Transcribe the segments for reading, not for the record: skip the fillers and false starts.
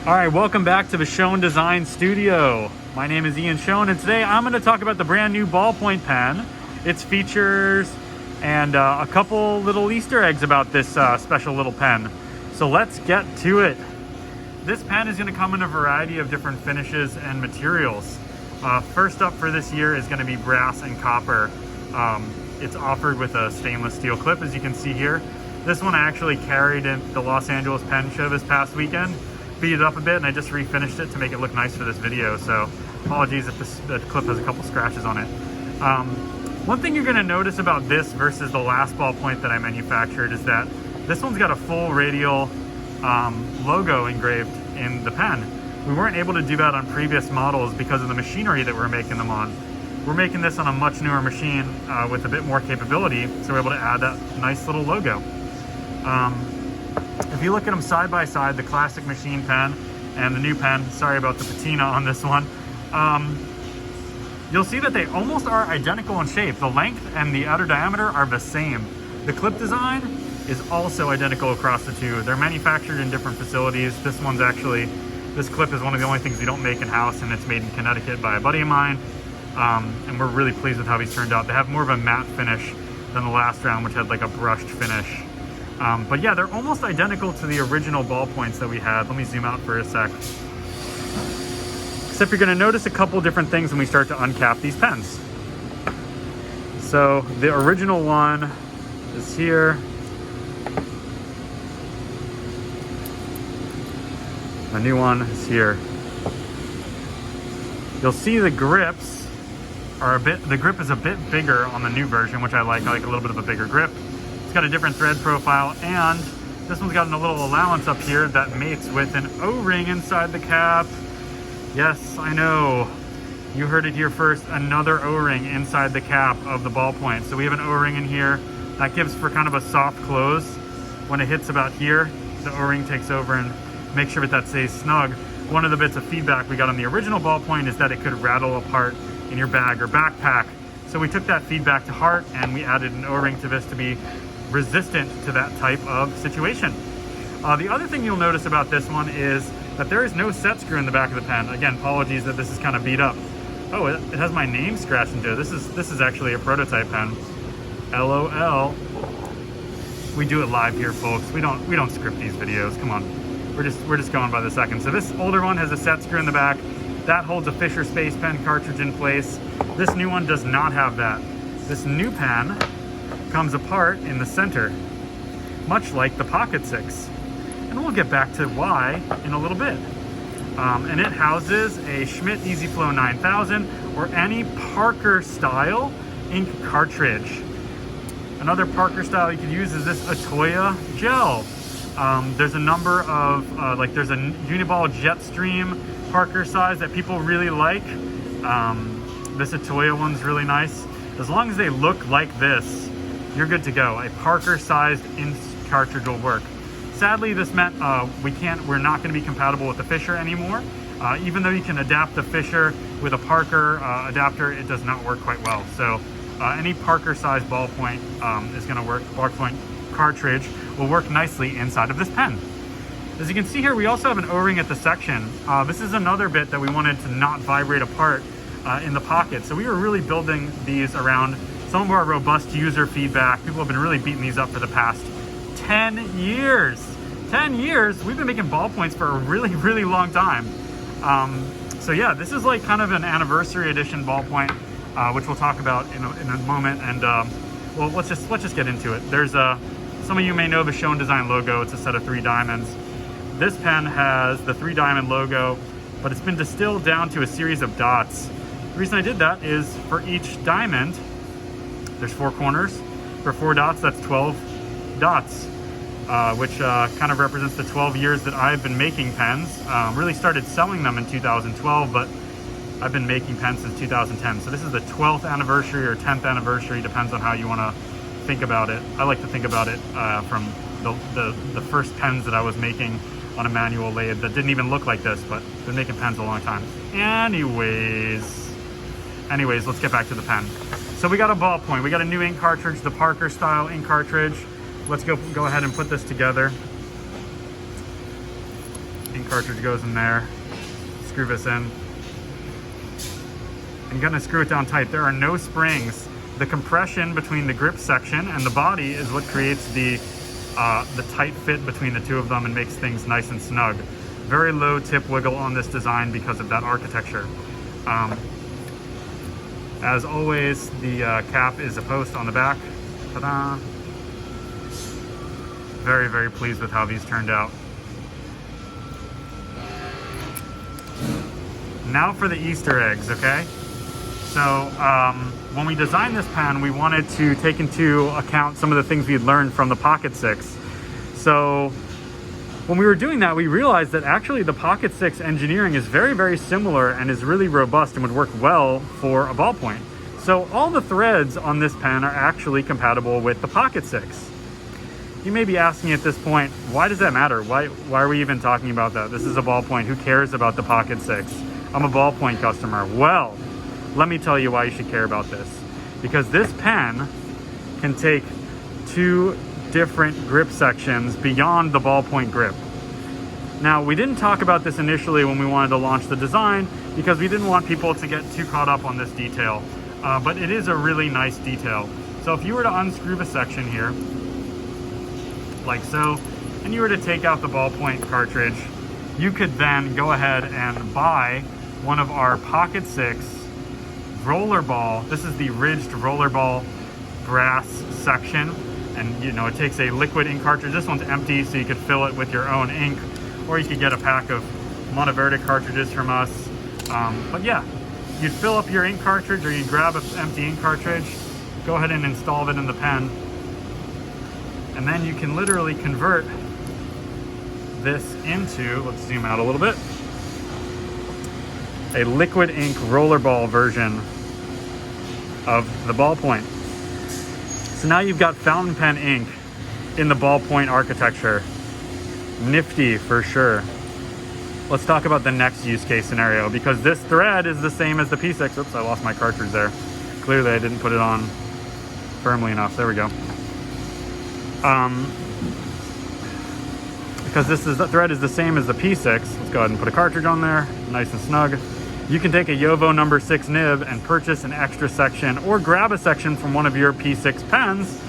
All right, welcome back to the Schon Design Studio. My name is Ian Schon, and today I'm going to talk about the brand new ballpoint pen, its features, and a couple little Easter eggs about this special little pen. So let's get to it. This pen is going to come in a variety of different finishes and materials. First up for this year is going to be brass and copper. It's offered with a stainless steel clip, as you can see here. This one I actually carried in the Los Angeles Pen Show this past weekend. Beat it up a bit, and I just refinished it to make it look nice for this video, so apologies if the clip has a couple scratches on it. One thing you're going to notice about this versus the last ballpoint that I manufactured is that this one's got a full radial logo engraved in the pen. We weren't able to do that on previous models because of the machinery that we're making them on. We're making this on a much newer machine with a bit more capability, so we're able to add that nice little logo. If you look at them side by side, the classic machine pen and the new pen, sorry about the patina on this one, you'll see that they almost are identical in shape. The length and the outer diameter are the same. The clip design is also identical across the two. They're manufactured in different facilities. This clip is one of the only things we don't make in-house, and it's made in Connecticut by a buddy of mine. And we're really pleased with how these turned out. They have more of a matte finish than the last round, which had like a brushed finish. But yeah, they're almost identical to the original ballpoints that we had. Let me zoom out for a sec. Except you're going to notice a couple different things when we start to uncap these pens. So the original one is here. The new one is here. You'll see the grips are the grip is a bit bigger on the new version, which I like. I like a little bit of a bigger grip. It's got a different thread profile, and this one's got a little allowance up here that mates with an O-ring inside the cap. Yes, I know. You heard it here first, another O-ring inside the cap of the ballpoint. So we have an O-ring in here that gives for kind of a soft close. When it hits about here, the O-ring takes over and makes sure that stays snug. One of the bits of feedback we got on the original ballpoint is that it could rattle apart in your bag or backpack. So we took that feedback to heart, and we added an O-ring to this to be resistant to that type of situation. The other thing you'll notice about this one is that there is no set screw in the back of the pen. Again, apologies that this is kind of beat up. Oh, it has my name scratched into it. This is actually a prototype pen. LOL. We do it live here, folks. We don't script these videos. Come on, we're just going by the second. So this older one has a set screw in the back that holds a Fisher Space Pen cartridge in place. This new one does not have that. This new pen comes apart in the center, much like the Pocket 6. And we'll get back to why in a little bit. And it houses a Schmidt EasyFlow 9000 or any Parker style ink cartridge. Another Parker style you could use is this Atoya gel. There's a number of, there's a Uniball Jetstream Parker size that people really like. This Atoya one's really nice. As long as they look like this, you're good to go. A Parker-sized ink cartridge will work. Sadly, this meant we're not going to be compatible with the Fisher anymore. Even though you can adapt the Fisher with a Parker adapter, it does not work quite well. So any Parker-sized ballpoint is going to work. Ballpoint cartridge will work nicely inside of this pen. As you can see here, we also have an O-ring at the section. This is another bit that we wanted to not vibrate apart in the pocket. So we were really building these around some of our robust user feedback. People have been really beating these up for the past 10 years. 10 years? We've been making ballpoints for a really, really long time. So yeah, this is like kind of an Anniversary Edition ballpoint, which we'll talk about in a moment. And well, let's just get into it. There's some of you may know the Schon Design logo. It's a set of 3 diamonds. This pen has the 3 diamond logo, but it's been distilled down to a series of dots. The reason I did that is for each diamond, there's 4 corners. For 4 dots, that's 12 dots, which kind of represents the 12 years that I've been making pens. Really started selling them in 2012, but I've been making pens since 2010. So this is the 12th anniversary or 10th anniversary, depends on how you want to think about it. I like to think about it from the first pens that I was making on a manual lathe that didn't even look like this, but been making pens a long time. Anyways, let's get back to the pen. So we got a ballpoint, we got a new ink cartridge, the Parker style ink cartridge. Let's go ahead and put this together. ink cartridge goes in there. Screw this in. And you're gonna screw it down tight. There are no springs. The compression between the grip section and the body is what creates the tight fit between the two of them and makes things nice and snug. Very low tip wiggle on this design because of that architecture. As always, the cap is a post on the back. Ta-da! Very, very pleased with how these turned out. Now for the Easter eggs, okay? So when we designed this pen, we wanted to take into account some of the things we had learned from the Pocket 6. So when we were doing that, we realized that actually the Pocket 6 engineering is very, very similar and is really robust and would work well for a ballpoint. So all the threads on this pen are actually compatible with the Pocket 6. You may be asking at this point, why does that matter? Why are we even talking about that? This is a ballpoint. Who cares about the Pocket 6? I'm a ballpoint customer. Well, let me tell you why you should care about this. Because this pen can take two different grip sections beyond the ballpoint grip. Now, we didn't talk about this initially when we wanted to launch the design because we didn't want people to get too caught up on this detail, but it is a really nice detail. So if you were to unscrew the section here, like so, and you were to take out the ballpoint cartridge, you could then go ahead and buy one of our Pocket 6 rollerball. This is the ridged rollerball brass section, and you know, it takes a liquid ink cartridge. This one's empty, so you could fill it with your own ink, or you could get a pack of Monteverde cartridges from us. But yeah, you'd fill up your ink cartridge, or you'd grab an empty ink cartridge, go ahead and install it in the pen, and then you can literally convert this into, let's zoom out a little bit, a liquid ink rollerball version of the ballpoint. So now you've got fountain pen ink in the ballpoint architecture. Nifty for sure. Let's talk about the next use case scenario, because this thread is the same as the P6. Oops, I lost my cartridge there. Clearly I didn't put it on firmly enough. There we go. Because the thread is the same as the P6, let's go ahead and put a cartridge on there, nice and snug. You can take a Jowo number 6 nib and purchase an extra section, or grab a section from one of your P6 pens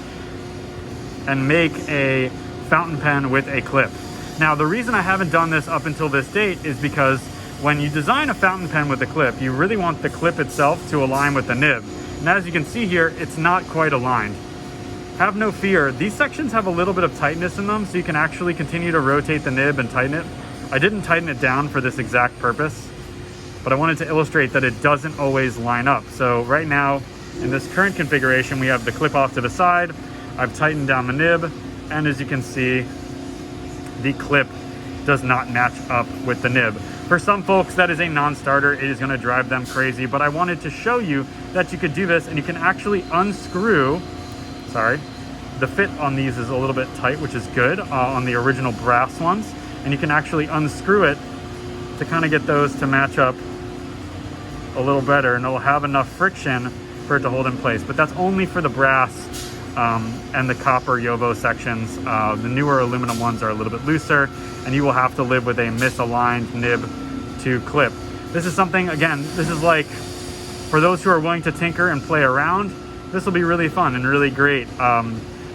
and make a fountain pen with a clip. Now, the reason I haven't done this up until this date is because when you design a fountain pen with a clip, you really want the clip itself to align with the nib. And as you can see here, it's not quite aligned. Have no fear, these sections have a little bit of tightness in them, so you can actually continue to rotate the nib and tighten it. I didn't tighten it down for this exact purpose, but I wanted to illustrate that it doesn't always line up. So right now, in this current configuration, we have the clip off to the side. I've tightened down the nib, and as you can see, the clip does not match up with the nib. For some folks, that is a non-starter. It is gonna drive them crazy, but I wanted to show you that you could do this, and you can actually unscrew, sorry, the fit on these is a little bit tight, which is good on the original brass ones, and you can actually unscrew it to kind of get those to match up a little better, and it'll have enough friction for it to hold in place. But that's only for the brass and the copper Jowo sections. The newer aluminum ones are a little bit looser, and you will have to live with a misaligned nib to clip. This is something, again, this is like, for those who are willing to tinker and play around, this will be really fun and really great.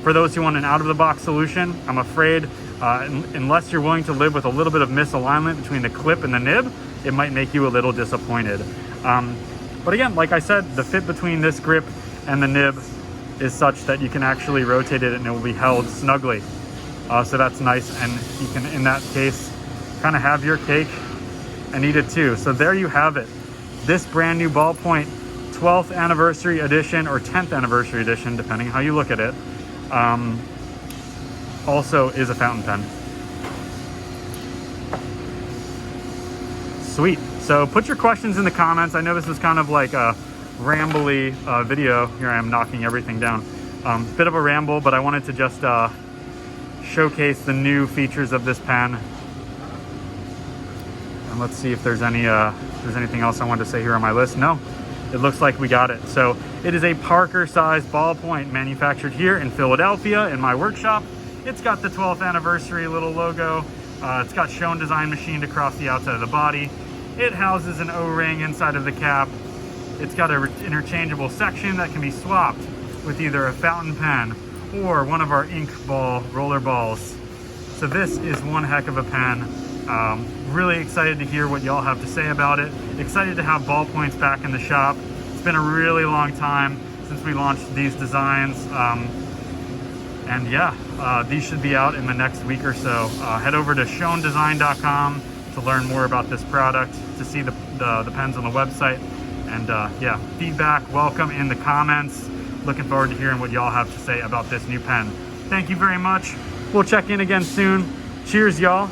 For those who want an out-of-the-box solution, I'm afraid, unless you're willing to live with a little bit of misalignment between the clip and the nib, it might make you a little disappointed. But again, like I said, the fit between this grip and the nib is such that you can actually rotate it and it will be held snugly. So that's nice, and you can, in that case, kind of have your cake and eat it too. So there you have it. This brand new ballpoint 12th anniversary edition, or 10th anniversary edition, depending how you look at it, also is a fountain pen. Sweet. So put your questions in the comments. I know this was kind of like a rambly video. Here I am knocking everything down. Bit of a ramble, but I wanted to just showcase the new features of this pen. And let's see if there's anything else I wanted to say here on my list. No, it looks like we got it. So it is a Parker-sized ballpoint manufactured here in Philadelphia in my workshop. It's got the 12th anniversary little logo It's got Schon Design machined across the outside of the body. It houses an O-ring inside of the cap. It's got an interchangeable section that can be swapped with either a fountain pen or one of our ink ball roller balls. So this is one heck of a pen. Really excited to hear what y'all have to say about it. Excited to have ballpoints back in the shop. It's been a really long time since we launched these designs. And yeah, these should be out in the next week or so. Head over to schondesign.com to learn more about this product, to see the pens on the website. And yeah, feedback welcome in the comments. Looking forward to hearing what y'all have to say about this new pen. Thank you very much. We'll check in again soon. Cheers, y'all.